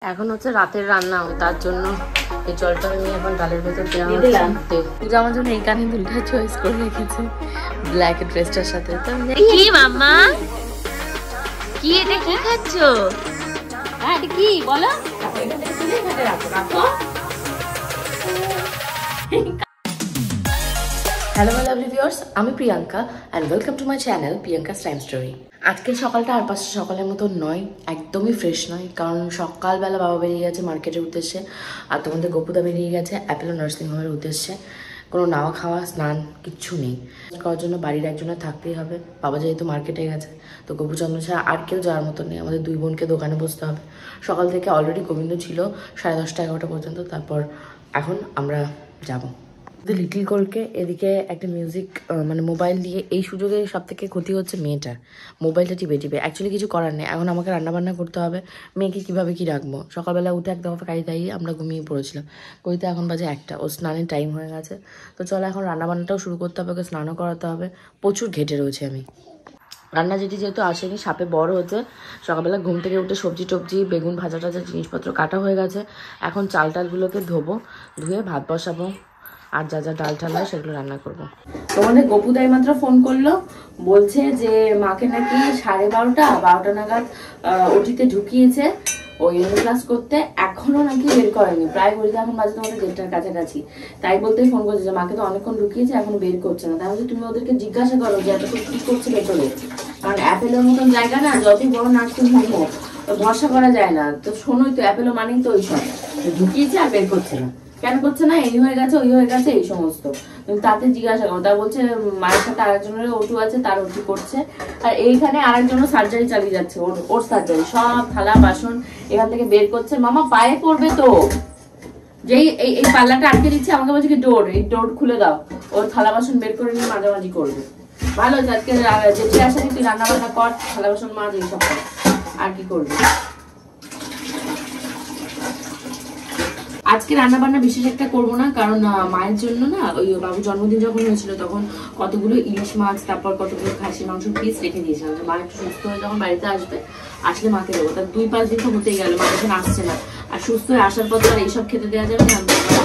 এখন হচ্ছে রাতের রান্না, তার জন্য এই জলটা নিয়ে এখন ডালের ভেতর দেওয়া হচ্ছে। পূজা আমার জন্য এই কানে দুলটা চয়েস করে রেখেছে ব্ল্যাক ড্রেসটার সাথে। কি মাম্মা, কি এটা কি খাচ্ছো? হ্যাঁ এটা কি বলো? হ্যালো মাই লাভলি ভিউয়ার্স, আমি Priyanka and welcome to my channel Priyanka's time story. আজকের সকালটা আর পাঁচটা সকালের মতো নয়, একদমই ফ্রেশ নয়, কারণ সকালবেলা বাবা বেরিয়ে গেছে মার্কেটের উদ্দেশ্যে, আর তোমাদের গোপুদা বেরিয়ে গেছে অ্যাপেলো নার্সিংহোমের উদ্দেশ্যে। কোনো নাওয়া খাওয়া স্নান কিচ্ছু নেই করার জন্য, বাড়ির একজনের থাকতেই হবে। বাবা যেহেতু মার্কেটে গেছে, তো গোপুচন্দ্র ছাড়া আর কেউ যাওয়ার মতো নেই। আমাদের দুই বোনকে দোকানে বসতে হবে। সকাল থেকে অলরেডি গোবিন্দ ছিল 10:30 11টা পর্যন্ত, তারপর এখন আমরা যাব। লিটল গোল্ডকে এদিকে একটা মিউজিক মানে মোবাইল দিয়ে, এই সুযোগে সব থেকে ক্ষতি হচ্ছে মেয়েটার, মোবাইলটা টিপে টিপে। অ্যাকচুয়ালি কিছু করার নেই, এখন আমাকে রান্নাবান্না করতে হবে। মেয়েকে কীভাবে কী রাখবো? সকালবেলা উঠে এক দফা কাড়ি তাই আমরা ঘুমিয়ে পড়েছিলাম। কইতে এখন বাজে 1টা, ও স্নানের টাইম হয়ে গেছে। তো চলো এখন রান্নাবান্নাটাও শুরু করতে হবে, ওকে স্নানও করাতে হবে। প্রচুর ঘেটে রয়েছে আমি। রান্না যেহেতু আসেনি, সাপে বড় হচ্ছে। সকালবেলা ঘুম থেকে উঠে সবজি টবজি বেগুন ভাজা টাজা জিনিসপত্র কাটা হয়ে গেছে। এখন চাল টালগুলোকে ধোবো, ধুয়ে ভাত বসাবো, আর যা যা ডাল ঠাল হয় সেগুলো রান্না করবো। তোমাদের গোপুদাই মাত্র ফোন করলো, বলছে যে মাকে নাকি 12:30 নাগাদ ওটিতে ঢুকিয়েছে ওই ক্লাস করতে, এখনো নাকি বের করেনি। প্রায় বলতে এখন বাজে তোমাদের 1:30টার কাছাকাছি। তাই বলতেই ফোন করছে যে মাকে তো অনেকক্ষণ ঢুকিয়েছে, এখনো বের করছে না। তাহলে তুমি ওদেরকে জিজ্ঞাসা করো যে এতক্ষণ কি করছে ভেতরে, কারণ অ্যাপেলোর মতন জায়গা না, যতই বড় নার্সিং হোম হোক ভরসা করা যায় না। তো শোনোই তো, অ্যাপেলো মানেই তো ওই সব, ঢুকিয়েছে আর বের করছে না। কেন করছে না? এই হয়ে গেছে ওই হয়ে গেছে এই সমস্ত। তাতে জিজ্ঞাসা করো। তা বলছে মায়ের সাথে আরেকজনের ওটু আছে, তার ওটি করছে, আর এইখানে আরেকজনও সার্জারি চালিয়ে যাচ্ছে, ওর সার্জারি। সব থালা বাসন এখান থেকে বের করছে। মামা পায়ে পড়বে তো, যেই এই পাল্লাটা আটকে দিচ্ছে আমাকে বলছে কি ডোর, এই ডোর খুলে দাও। ওর থালা বাসন বের করে নিয়ে মাঝামাঝি করবে। ভালো হচ্ছে আজকে যেটি আসেনি, তুই রান্না বান্না কর, থালা বাসন মাঝ, এইসব কর, আর কি করবি। আজকে রান্না বান্না বিশেষ একটা করবো না, কারণ মায়ের জন্য না, ওই বাবু জন্মদিন যখন হয়েছিল তখন কতগুলো ইলিশ মাছ, তারপর কতগুলো খাসি মাংস পিস রেখে দিয়েছিলাম, যে মা একটু সুস্থ হয়ে যখন বাড়িতে আসবে, আসলে মাকে দেবো। তার 2-5 দিন তো হতেই গেল, মা এখন আসছে না। আর সুস্থ হয়ে আসার পর তো আর এইসব খেতে দেওয়া যাবে না,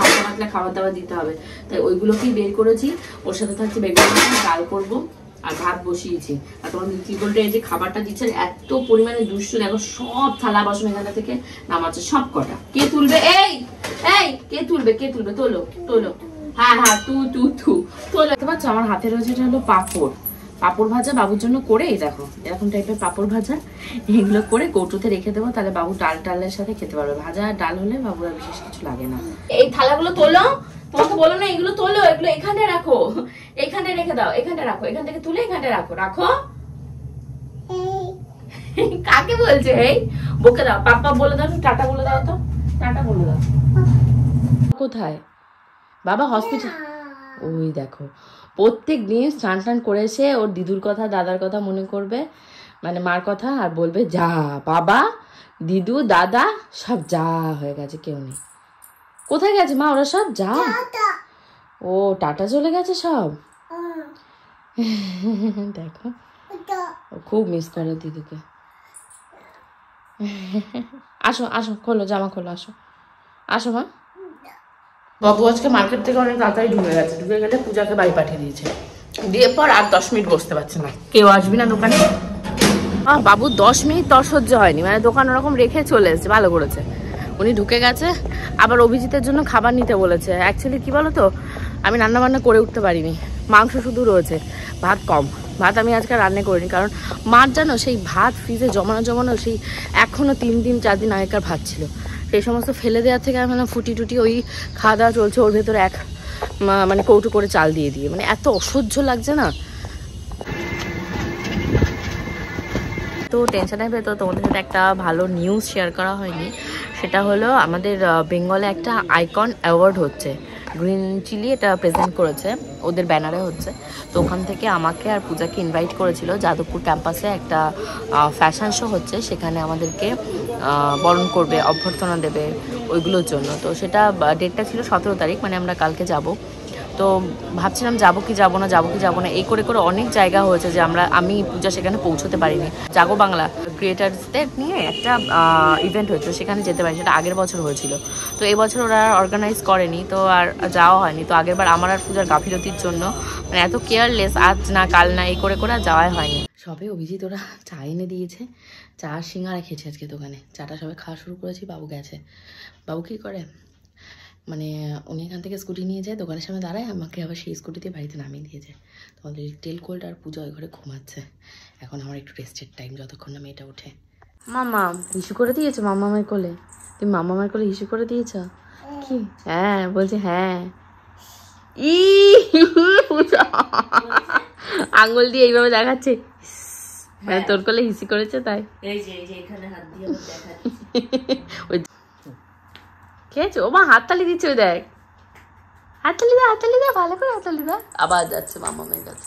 হালকা পাতলা খাবার দাবার দিতে হবে। তাই ওইগুলোকেই বের করেছি। ওর সাথে থাকছে বেগুন ডাল করবো, আর ভাত বসিয়েছি। আর তোমার কি বলতে, এই যে খাবারটা দিচ্ছে এত পরিমাণে দুষ্টু, দেখো সব থালা বাসন এখান থেকে নামাচ্ছে সব কটা। কে তুলবে? এই কে তুলবে? তোলো তোলো, হ্যাঁ তু তোলো। দেখতে পাচ্ছ আমার হাতে রয়েছে, এটা হলো পাঁপড় ভাজা বাবুর জন্য করে। এই দেখো এরকম টাইপের পাঁপড় ভাজা, এগুলো করে কৌটোতে রেখে দেবো, তাহলে বাবু ডালের সাথে খেতে পারবে। ভাজা ডাল হলে বাবুর আর বিশেষ কিছু লাগে না। এই থালাগুলো তোলো, তোমাকে বলো না এগুলো তোলো, এগুলো এখানে রাখো, এখানে রেখে দাও, এখানে রাখো, এখান থেকে তুলে এখানে রাখো। কাকে বলছে? এই বকে দাও, পাপা বলে দাও, টাটা বলে দাও তো, টাটা বলে দাও। কোথায় বাবা? হসপিটাল। ওই দেখো প্রত্যেক দিন স্নান টান করেছে, ওর দিদুর কথা দাদার কথা মনে করবে, মানে মার কথা, আর বলবে যা বাবা দিদু দাদা সব যা হয়ে গেছে, কেউ নেই। কোথায় গেছে মা ওরা সব? যা, ও টাটা চলে গেছে সব। দেখো খুব মিস করে দিদুকে। আসো খোলো, জামা খোলো, আসো মা। বাবু আজকে মার্কেট থেকে অনেক তাড়াতাড়ি ঢুকে গেলে পূজাকে বাড়ি পাঠিয়ে দিয়েছে। দিয়ে পর আর 10 মিনিট বসতে পারছে না, কেউ আসবি না দোকানে। বাবু 10 মিনিট তোর সহ্য হয়নি, মানে দোকান ওরকম রেখে চলে এসেছে, ভালো করেছে। উনি ঢুকে গেছে, আবার অভিজিতের জন্য খাবার নিতে বলেছে। অ্যাকচুয়ালি কি বলো তো, আমি রান্নাবান্না করে উঠতে পারিনি, মাংস শুধু রয়েছে, ভাত কম। ভাত আমি আজকে রান্না করিনি, কারণ মার জানো সেই ভাত ফ্রিজে জমানো সেই এখনও 3 দিন 4 দিন আগেকার ভাত ছিল, সেই সমস্ত ফেলে দেওয়ার থেকে আমি ফুটি টুটি ওই খাওয়া দাওয়া চলছে। ওর ভেতরে মানে কৌটো করে চাল দিয়ে মানে এত অসহ্য লাগছে না। তো টেনশনের ভেতর তোমাদের সাথে একটা ভালো নিউজ শেয়ার করা হয়নি, সেটা হলো আমাদের বেঙ্গলে একটা আইকন অ্যাওয়ার্ড হচ্ছে, গ্রিন চিলি এটা প্রেজেন্ট করেছে, ওদের ব্যানারে হচ্ছে। তো ওখান থেকে আমাকে আর পূজাকে ইনভাইট করেছিল, যাদবপুর ক্যাম্পাসে একটা ফ্যাশন শো হচ্ছে, সেখানে আমাদেরকে বরণ করবে, অভ্যর্থনা দেবে ওইগুলোর জন্য। তো সেটা ডেটটা ছিল 17 তারিখ, মানে আমরা কালকে যাব। তো ভাবছিলাম যাবো কি যাবো না এই করে করে অনেক জায়গা হয়েছে যে আমি পূজা সেখানে পৌঁছতে পারিনি। জাগো বাংলা ক্রিয়েটার্সদের নিয়ে একটা ইভেন্ট হয়েছিল, সেখানে যেতে পারি, সেটা আগের বছর হয়েছিল। তো এবছর ওরা অর্গানাইজ করেনি, তো আর যাওয়া হয়নি। তো আগেরবার আমার আর পূজার গাফিলতির জন্য মানে এত কেয়ারলেস, আজ না কাল না এই করে করে আর যাওয়াই হয়নি। সবে অভিজিৎ ওরা চা এনে দিয়েছে, চা সিঙ্গারা খেয়েছে আজকে দোকানে। চাটা সবাই খাওয়া শুরু করেছি, বাবু গেছে। বাবু কী করে মানে উনি এখান থেকে স্কুটি নিয়ে যায়, দোকানের সামনে দাঁড়ায়, আমাকে আবার সেই স্কুটিতে বাড়িতে নামিয়ে দিয়ে যায়। তো অলরেডি তেল কোল্ড আর পূজা ওই ঘরে ঘুমাচ্ছে। এখন আমার একটু রেস্টের টাইম, যতক্ষণ না মেয়েটা ওঠে। মামা হিসু করে দিয়েছো মামামের কোলে? তুমি মামামের কোলে হিসু করে দিয়েছ কি? হ্যাঁ বলছে হ্যাঁ। ই আঙ্গুল দিয়ে এইভাবে দেখাচ্ছে, মানে তোর কোলে হিসি করেছে তাই। খেয়েছো? ও মা হাততালি দিচ্ছে, ওই দেখ হাততালি দে ভালো করে হাততালি দে। আবার যাচ্ছে মামা মেয়ের কাছে।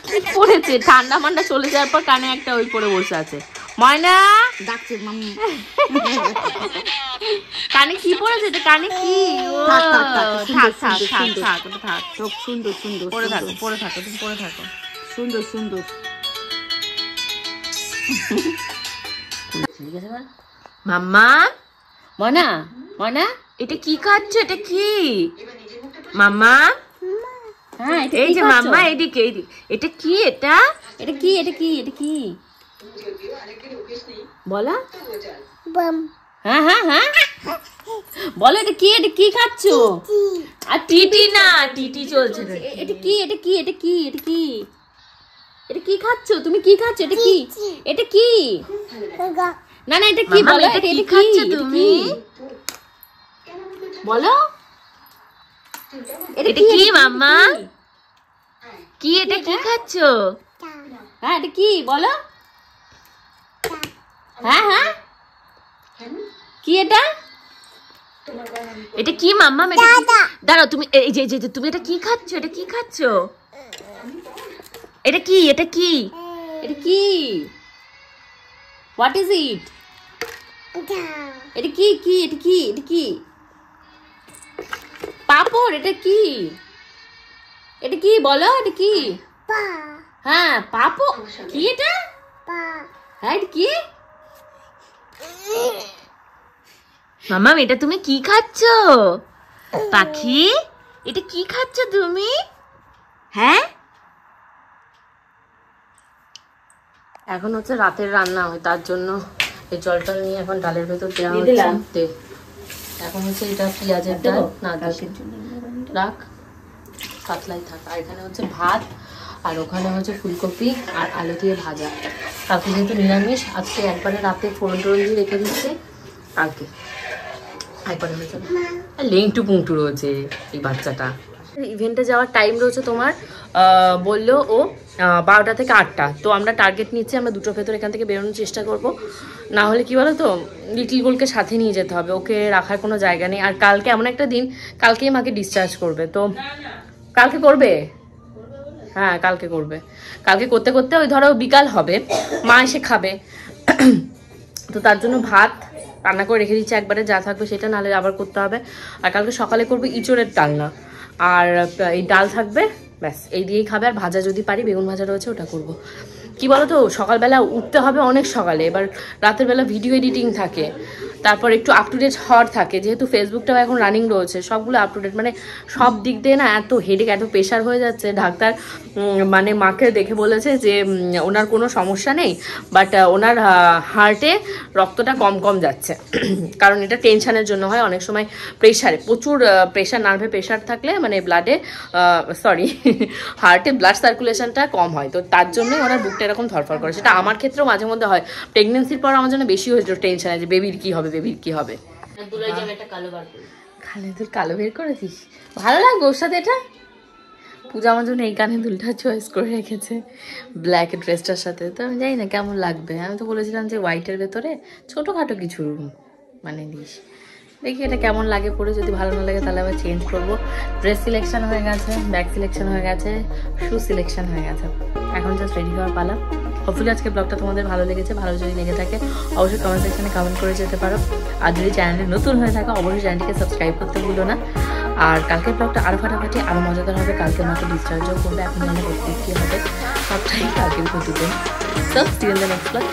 কি পড়েছে? ঠান্ডা মান্ডা চলে যাওয়ার পর কানে একটা ওই পরে বসে আছে। ময়না ডাকছে মাম্মি। কানে কি পড়েছে? এটা কানে কি? সুন্দর সুন্দর পরে থাকো তুমি পরে থাকো। সুন্দর সুন্দর। মাম্মা ময়না ময়না এটা কি খাচ্ছ? এটা কি মাম্মা? হ্যাঁ এই যে মাম্মা এদিকে এটা কি? এটা কি? এটা কি? এটা কি বলো? হ্যাঁ হ্যাঁ হ্যাঁ বলো, এটা কি? এটা কি খাচ্ছ? আর টিটি না, টিটি চলছে। এটা কি? এটা কি? এটা কি? এটা কি? এটা কি খাচ্ছ তুমি? কি খাচ্ছ? এটা কি? এটা কি? না না এটা কি বলো? এটা কি খাচ্ছ তুমি বলো? এটা কি মাম্মা? কি এটা কি খাচ্ছ? হ্যাঁ এটা কি বলো? হ্যাঁ হ্যাঁ কি এটা? এটা কি মাম্মা? দাঁড়াও তুমি, এই যে তুমি এটা কি খাচ্ছ? এটা কি খাচ্ছ? এটা কি? এটা কি? এটা কি? What is it? এটা কি? কি এটা কি? এটা কি? পাপড়? এটা কি? এটা কি বলো? এটা কি? হ্যাঁ পাপড়। কি এটা? হ্যাঁ এটা কি মাম্মা? এটা তুমি কি খাচ্ছ পাখি? এটা কি খাচ্ছ তুমি? হ্যাঁ এখন হচ্ছে রাতের রান্না হয়, তার জন্য এই জলটা নিয়ে এখন ডালের ভেতর দেওয়া হচ্ছে। এখন হচ্ছে এটা পেঁয়াজের ডাল, না রাখ পাতলাই থাক। আর এখানে হচ্ছে ভাত, আর ওখানে হচ্ছে ফুলকপি আর আলু দিয়ে ভাজা। কালকে যেহেতু নিরামিষ, আজকে একবারে রাতে ফোড়ন টোড়ন দিয়ে রেখে দিচ্ছে। কালকে একবারে হয়ে যাবে। লেংটু পুংটু রয়েছে এই বাচ্চাটা। ইভেন্টে যাওয়ার টাইম রয়েছে তোমার, বললো ও 12টা থেকে 8টা। তো আমরা টার্গেট নিচ্ছি, আমরা 2টোর ভেতর এখান থেকে বেরোনোর চেষ্টা করব। না হলে কি বলো তো, লিটল গোলকে সাথে নিয়ে যেতে হবে, ওকে রাখার কোনো জায়গা নেই। আর কালকে এমন একটা দিন, কালকেই মাকে ডিসচার্জ করবে। তো কালকে করবে, হ্যাঁ কালকে করবে। কালকে করতে করতে ওই ধরো বিকাল হবে, মা এসে খাবে। তো তার জন্য ভাত রান্না করে রেখে দিচ্ছি একবারে, যা থাকবে সেটা, নাহলে আবার করতে হবে। আর কালকে সকালে করবো ইঁচড়ের ডালনা, আর এই ডাল থাকবে, ব্যাস এই দিয়েই খাবে। আর ভাজা যদি পারি, বেগুন ভাজা রয়েছে, ওটা করব। কি বলো তো, সকালবেলা উঠতে হবে অনেক সকালে, এবার রাতের বেলা ভিডিও এডিটিং থাকে, তারপর একটু আপ টু ডেট হওয়ার থাকে, যেহেতু ফেসবুকটাও এখন রানিং রয়েছে, সবগুলো আপ টু ডেট, মানে সব দিক দিয়ে না এত হেডেক, এত প্রেশার হয়ে যাচ্ছে। ডাক্তার মানে মাকে দেখে বলেছে যে ওনার কোনো সমস্যা নেই, বাট ওনার হার্টে রক্তটা কম কম যাচ্ছে, কারণ এটা টেনশানের জন্য হয় অনেক সময়, প্রেশারে, প্রচুর প্রেশার, নার্ভে প্রেশার থাকলে মানে ব্লাডে হার্টে ব্লাড সার্কুলেশনটা কম হয়, তো তার জন্যই ওনার বুকটা এরকম ধরফর করে। সেটা আমার ক্ষেত্রেও মাঝে মধ্যে হয়, প্রেগনেন্সির পর আমার জন্য বেশি হয়েছিল টেনশনে, যে বেবির কি হবে, বেবির কি হবে। কানে দুল কালো বের করেছিস, ভালো লাগবে ওর সাথে এটা। পূজা আমার জন্য এই কানে দুলটা চয়েস করে রেখেছে ব্ল্যাক ড্রেসটার সাথে, তো আমি জানি না কেমন লাগবে। আমি তো বলেছিলাম যে হোয়াইটের ভেতরে ছোটোখাটো কিছু মানে দিস, দেখি এটা কেমন লাগে পরে, যদি ভালো না লাগে তাহলে আবার চেঞ্জ করবো। ড্রেস সিলেকশন হয়ে গেছে, ব্যাগ সিলেকশন হয়ে গেছে, শু সিলেকশন হয়ে গেছে, এখন জাস্ট রেডি হওয়ার পালা। হোপফুলি আজকে ব্লগটা তোমাদের ভালো লেগেছে। ভালো যদি লেগে থাকে অবশ্যই কমেন্ট সেকশনে কমেন্ট করে যেতে পারো। আর যদি চ্যানেলে নতুন হয়ে থাকো অবশ্যই চ্যানেলটিকে সাবস্ক্রাইব করতে ভুলো না। আর কালকের ব্লগটা আরও ফাটাফাটি আরও মজাদার হবে। কালকের মতো ডিসচার্জও করবে, এখন জানি প্রত্যেক কী হবে সবটাই কালকের প্রতিদিন। So still the next blog.